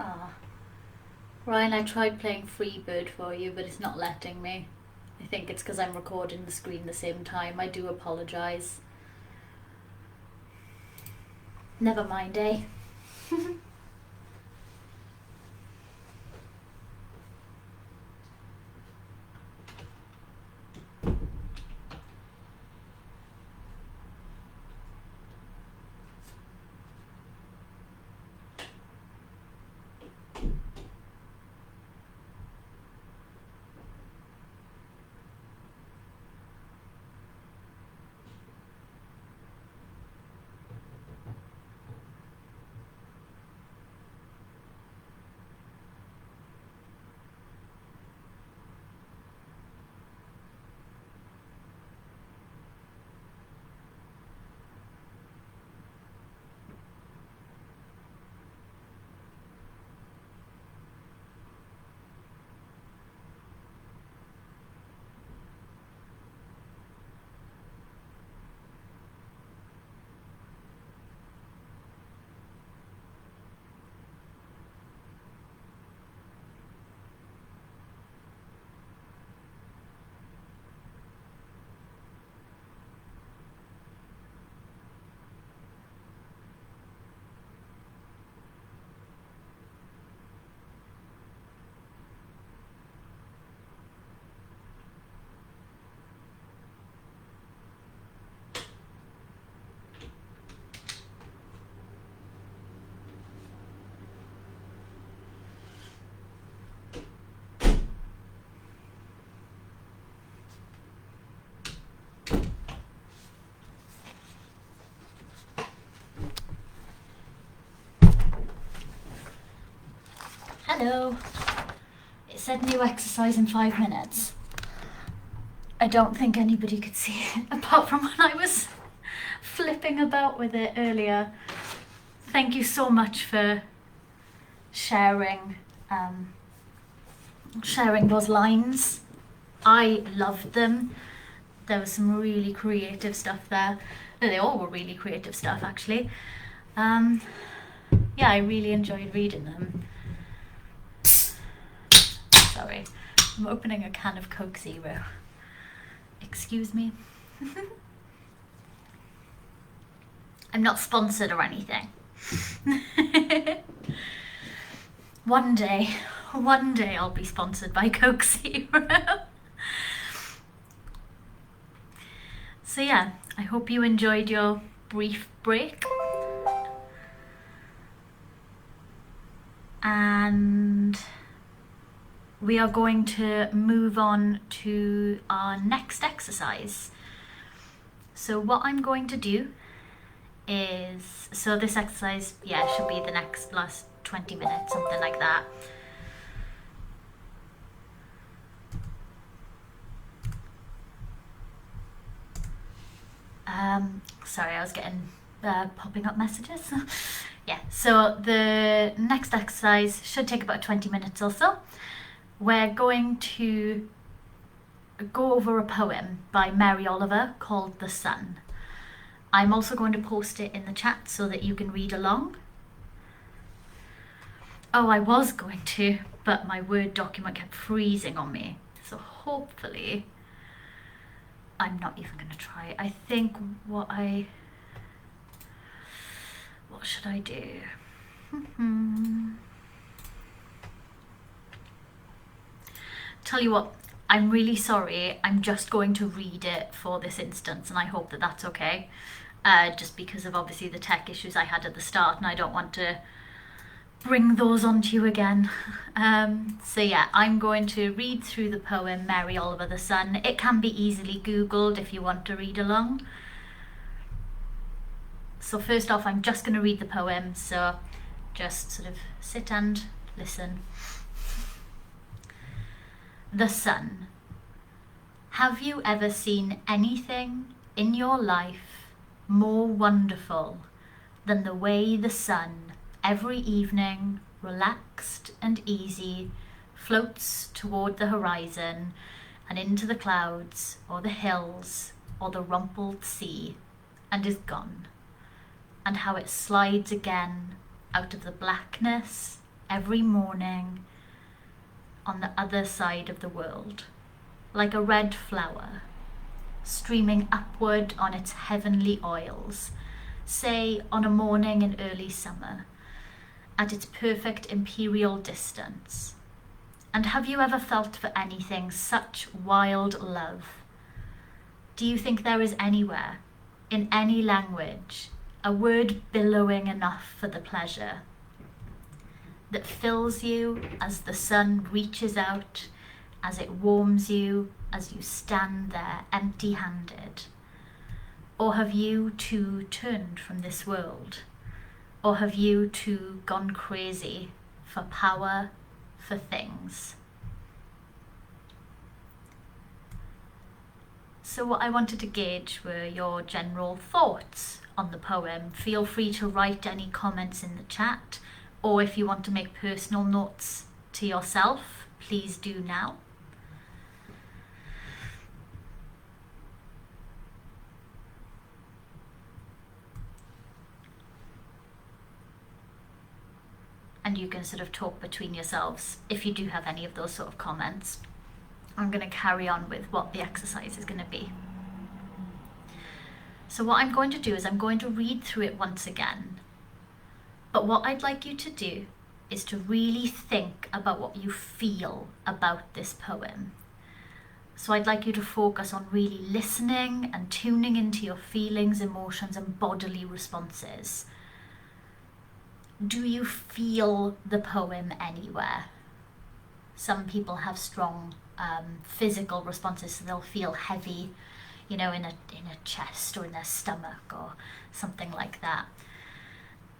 A: Ah, Ryan, I tried playing Freebird for you, but it's not letting me. I think it's because I'm recording the screen the same time. I do apologise. Never mind, eh? Hello. It said new exercise in 5 minutes. I don't think anybody could see it apart from when I was flipping about with it earlier. Thank you so much for sharing those lines. I loved them. There was some really creative stuff there. No, they all were really creative stuff, actually. Yeah, I really enjoyed reading them. Sorry, I'm opening a can of Coke Zero. Excuse me. I'm not sponsored or anything. One day I'll be sponsored by Coke Zero. So yeah, I hope you enjoyed your brief break. And we are going to move on to our next exercise. So what I'm going to do is, so this exercise, yeah, should be the last 20 minutes, something like that. Sorry, I was getting popping up messages. Yeah, so the next exercise should take about 20 minutes or so. We're going to go over a poem by Mary Oliver called The Sun. I'm also going to post it in the chat so that you can read along. Oh, I was going to, but my Word document kept freezing on me. So hopefully, I'm not even going to try it. I think what should I do? Tell you what, I'm really sorry. I'm just going to read it for this instance, and I hope that that's okay. Just because of obviously the tech issues I had at the start, and I don't want to bring those onto you again. So yeah, I'm going to read through the poem Mary Oliver The Sun. It can be easily Googled if you want to read along. So first off, I'm just going to read the poem, so just sort of sit and listen. The Sun. Have you ever seen anything in your life more wonderful than the way the sun every evening, relaxed and easy, floats toward the horizon and into the clouds or the hills or the rumpled sea and is gone, and how it slides again out of the blackness every morning on the other side of the world, like a red flower, streaming upward on its heavenly oils, say on a morning in early summer, at its perfect imperial distance. And have you ever felt for anything such wild love? Do you think there is anywhere, in any language, a word billowing enough for the pleasure that fills you as the sun reaches out, as it warms you, as you stand there empty-handed? Or have you too turned from this world? Or have you too gone crazy for power, for things? So what I wanted to gauge were your general thoughts on the poem. Feel free to write any comments in the chat, or if you want to make personal notes to yourself, please do now. And you can sort of talk between yourselves if you do have any of those sort of comments. I'm going to carry on with what the exercise is going to be. So what I'm going to do is I'm going to read through it once again. But what I'd like you to do is to really think about what you feel about this poem. So I'd like you to focus on really listening and tuning into your feelings, emotions, and bodily responses. Do you feel the poem anywhere? Some people have strong physical responses, so they'll feel heavy, in a chest or in their stomach or something like that.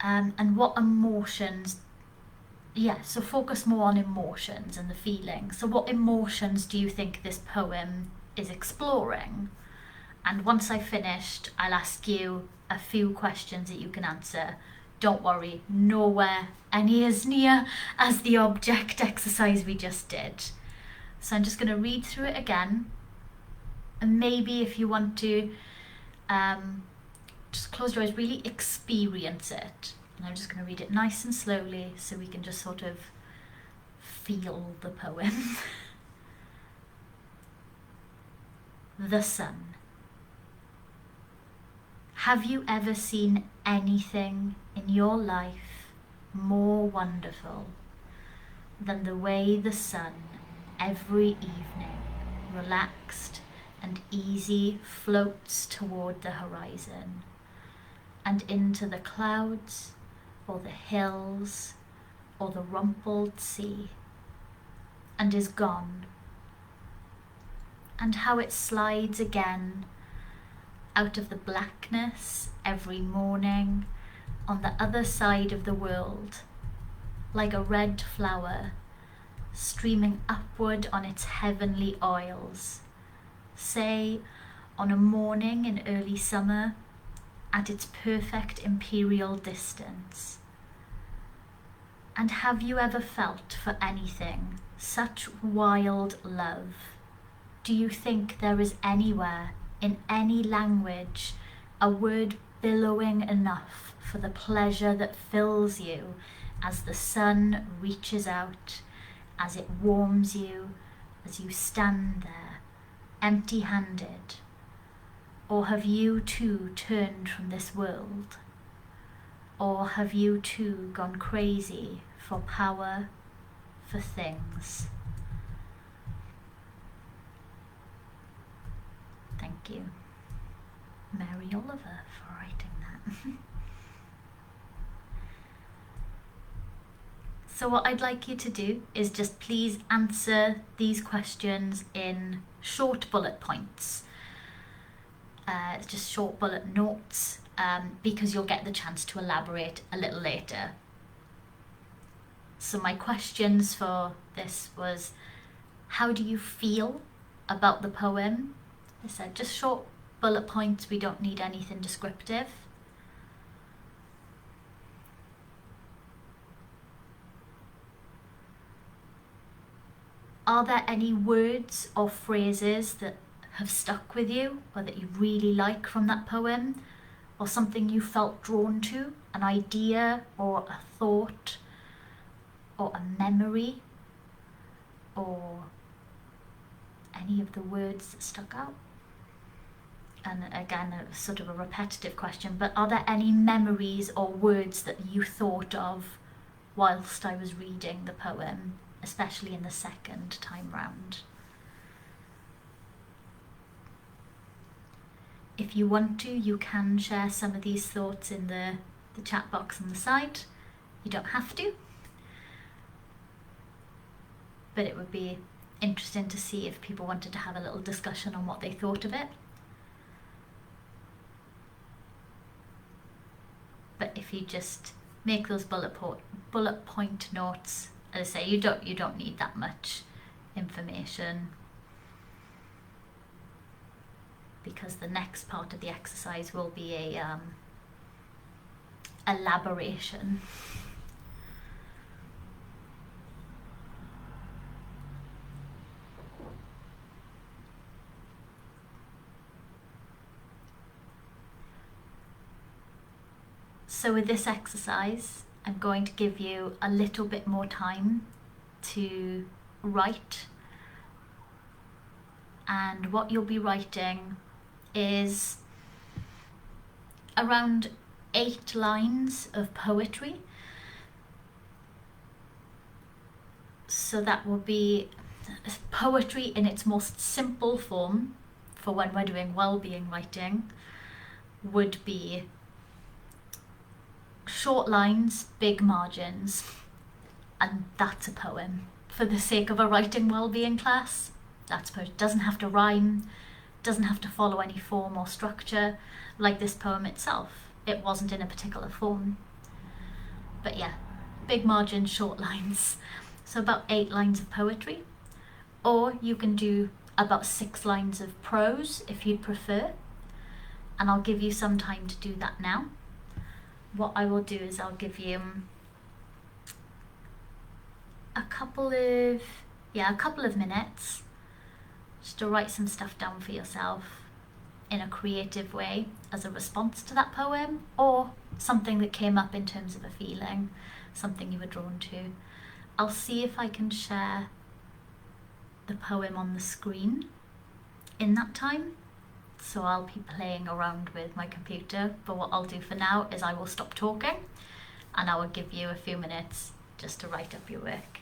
A: And what emotions? So focus more on emotions and the feelings. So what emotions do you think this poem is exploring? And once I've finished, I'll ask you a few questions that you can answer. Don't worry, nowhere any as near as the object exercise we just did. So I'm just going to read through it again. And maybe if you want to just close your eyes, really experience it. And I'm just going to read it nice and slowly so we can just sort of feel the poem. The sun. Have you ever seen anything in your life more wonderful than the way the sun every evening, relaxed and easy, floats toward the horizon and into the clouds or the hills or the rumpled sea, and is gone, and how it slides again out of the blackness every morning on the other side of the world, like a red flower streaming upward on its heavenly oils, say on a morning in early summer at its perfect imperial distance. And have you ever felt for anything such wild love? Do you think there is anywhere, in any language, a word billowing enough for the pleasure that fills you as the sun reaches out, as it warms you, as you stand there, empty-handed? Or have you too turned from this world? Or have you too gone crazy for power, for things? Thank you, Mary Oliver, for writing that. So what I'd like you to do is just please answer these questions in short bullet points. It's just short bullet notes, because you'll get the chance to elaborate a little later. So my questions for this was, how do you feel about the poem? I said just short bullet points, we don't need anything descriptive. Are there any words or phrases that have stuck with you or that you really like from that poem, or something you felt drawn to, an idea or a thought or a memory, or any of the words that stuck out? And again, a sort of a repetitive question, but are there any memories or words that you thought of whilst I was reading the poem, especially in the second time round? If you want to, you can share some of these thoughts in the chat box on the side. You don't have to, but it would be interesting to see if people wanted to have a little discussion on what they thought of it. But if you just make those bullet point notes, as I say, you don't need that much information, because the next part of the exercise will be a elaboration. So with this exercise, I'm going to give you a little bit more time to write. And what you'll be writing is around 8 lines of poetry. So that will be poetry in its most simple form, for when we're doing well-being writing, would be short lines, big margins, and that's a poem. For the sake of a writing well-being class, that's poetry. It doesn't have to rhyme, doesn't have to follow any form or structure, like this poem itself. It wasn't in a particular form. But yeah, big margins, short lines. So about 8 lines of poetry. Or you can do about 6 lines of prose if you'd prefer. And I'll give you some time to do that now. What I will do is I'll give you a couple of minutes just to write some stuff down for yourself in a creative way as a response to that poem, or something that came up in terms of a feeling, something you were drawn to. I'll see if I can share the poem on the screen in that time. So I'll be playing around with my computer, but what I'll do for now is I will stop talking and I will give you a few minutes just to write up your work.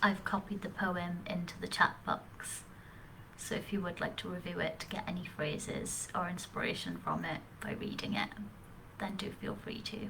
A: I've copied the poem into the chat box, so if you would like to review it to get any phrases or inspiration from it by reading it, then do feel free to.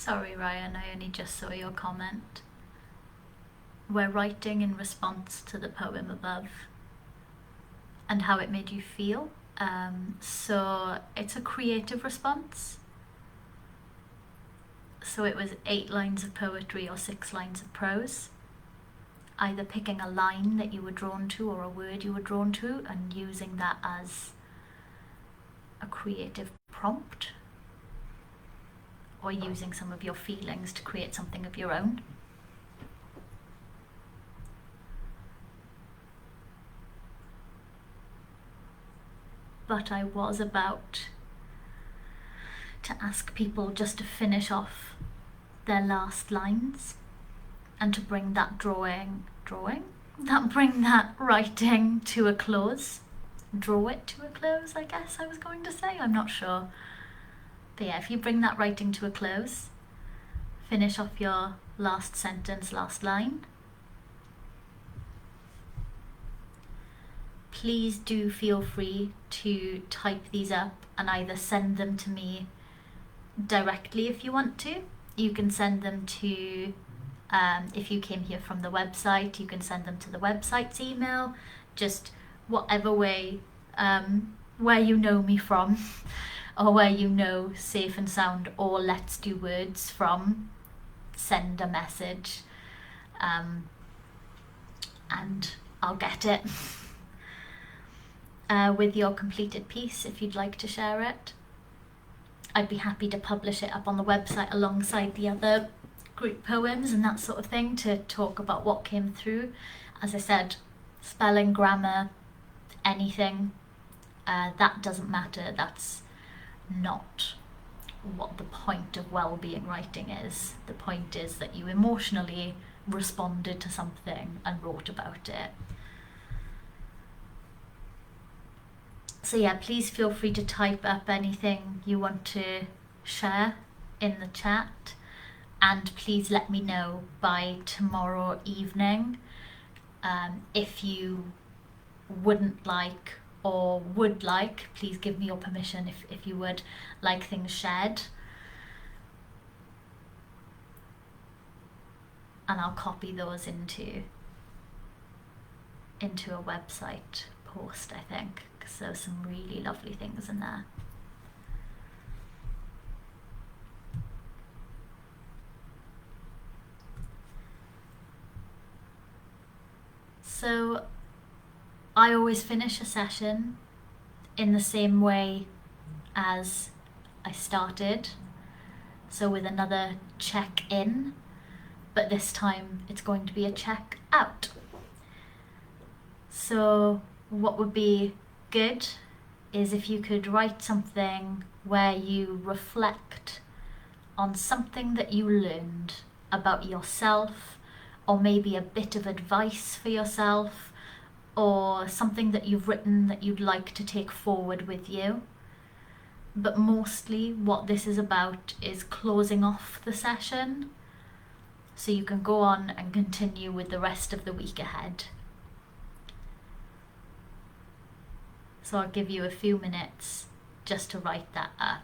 A: Sorry, Ryan, I only just saw your comment. We're writing in response to the poem above and how it made you feel. So it's a creative response. So it was 8 lines of poetry or 6 lines of prose. Either picking a line that you were drawn to or a word you were drawn to and using that as a creative prompt, or using some of your feelings to create something of your own. But I was about to ask people just to finish off their last lines and to bring that bring that writing to a close. Draw it to a close, I guess I was going to say, I'm not sure. But yeah, if you bring that writing to a close, finish off your last sentence, last line. Please do feel free to type these up and either send them to me directly if you want to. You can send them to, if you came here from the website, you can send them to the website's email, just whatever way, where you know me from, or where you know Safe and Sound or Let's Do Words from, send a message, and I'll get it. With your completed piece, if you'd like to share it. I'd be happy to publish it up on the website alongside the other group poems and that sort of thing, to talk about what came through. As I said, spelling, grammar, anything, that doesn't matter. That's not what the point of well-being writing is. The point is that you emotionally responded to something and wrote about it. So yeah, please feel free to type up anything you want to share in the chat, and please let me know by tomorrow evening if you wouldn't like or would like. Please give me your permission if you would like things shared, and I'll copy those into a website post, I think, because there's some really lovely things in there. So I always finish a session in the same way as I started, so with another check-in, but this time it's going to be a check-out. So what would be good is if you could write something where you reflect on something that you learned about yourself, or maybe a bit of advice for yourself, or something that you've written that you'd like to take forward with you. But mostly what this is about is closing off the session so you can go on and continue with the rest of the week ahead. So I'll give you a few minutes just to write that up.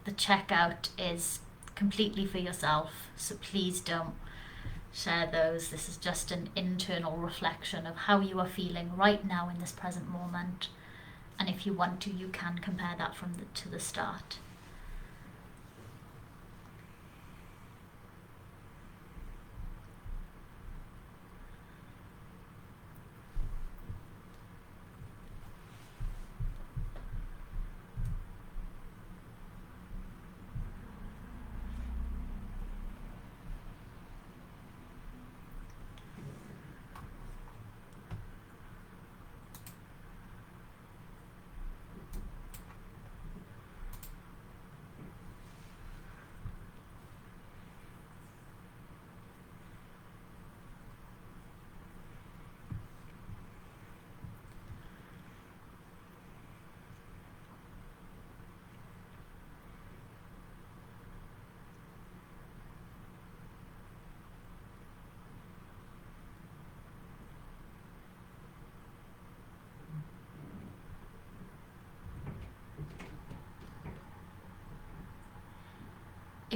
A: The checkout is completely for yourself, so please don't share those. This is just an internal reflection of how you are feeling right now in this present moment. And if you want to, you can compare that to the start.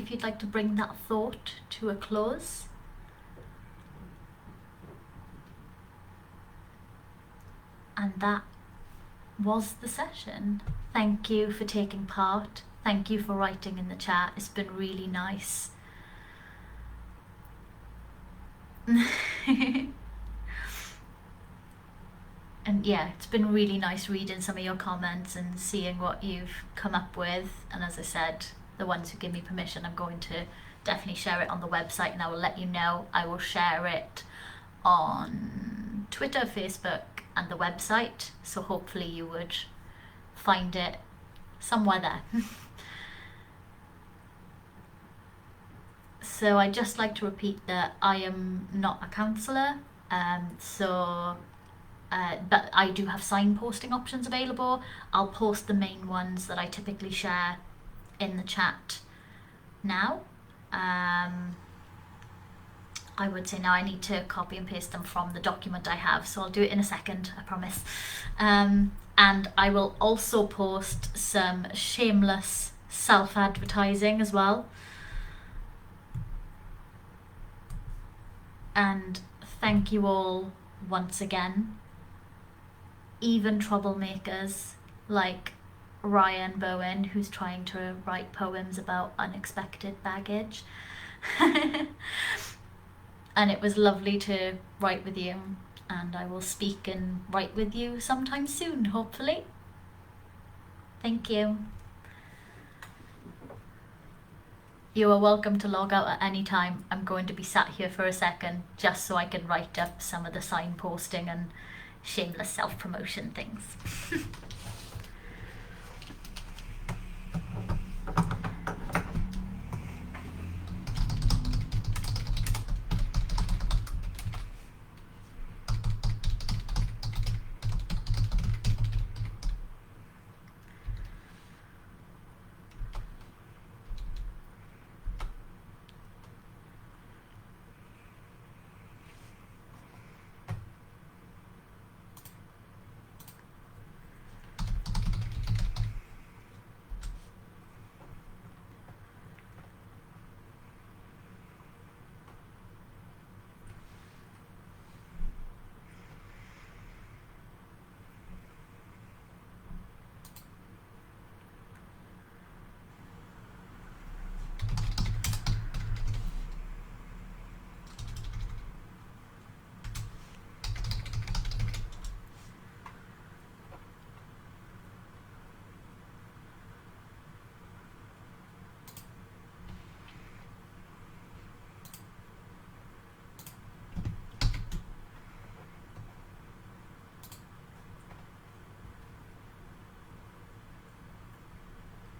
A: if you'd like to bring that thought to a close. And that was the session. Thank you for taking part. Thank you for writing in the chat. It's been really nice. And yeah, it's been really nice reading some of your comments and seeing what you've come up with. And as I said, the ones who give me permission, I'm going to definitely share it on the website, and I will let you know. I will share it on Twitter, Facebook, and the website, so hopefully you would find it somewhere there. So I'd just like to repeat that I am not a counsellor, but I do have signposting options available. I'll post the main ones that I typically share in the chat now. I would say now I need to copy and paste them from the document I have, so I'll do it in a second, I promise. And I will also post some shameless self-advertising as well. And thank you all once again. Even troublemakers like Ryan Bowen, who's trying to write poems about unexpected baggage. And it was lovely to write with you, and I will speak and write with you sometime soon, hopefully. Thank you. You are welcome to log out at any time. I'm going to be sat here for a second just so I can write up some of the signposting and shameless self-promotion things.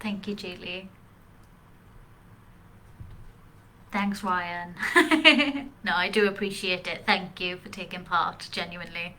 A: Thank you, Julie. Thanks, Ryan. No, I do appreciate it. Thank you for taking part, genuinely.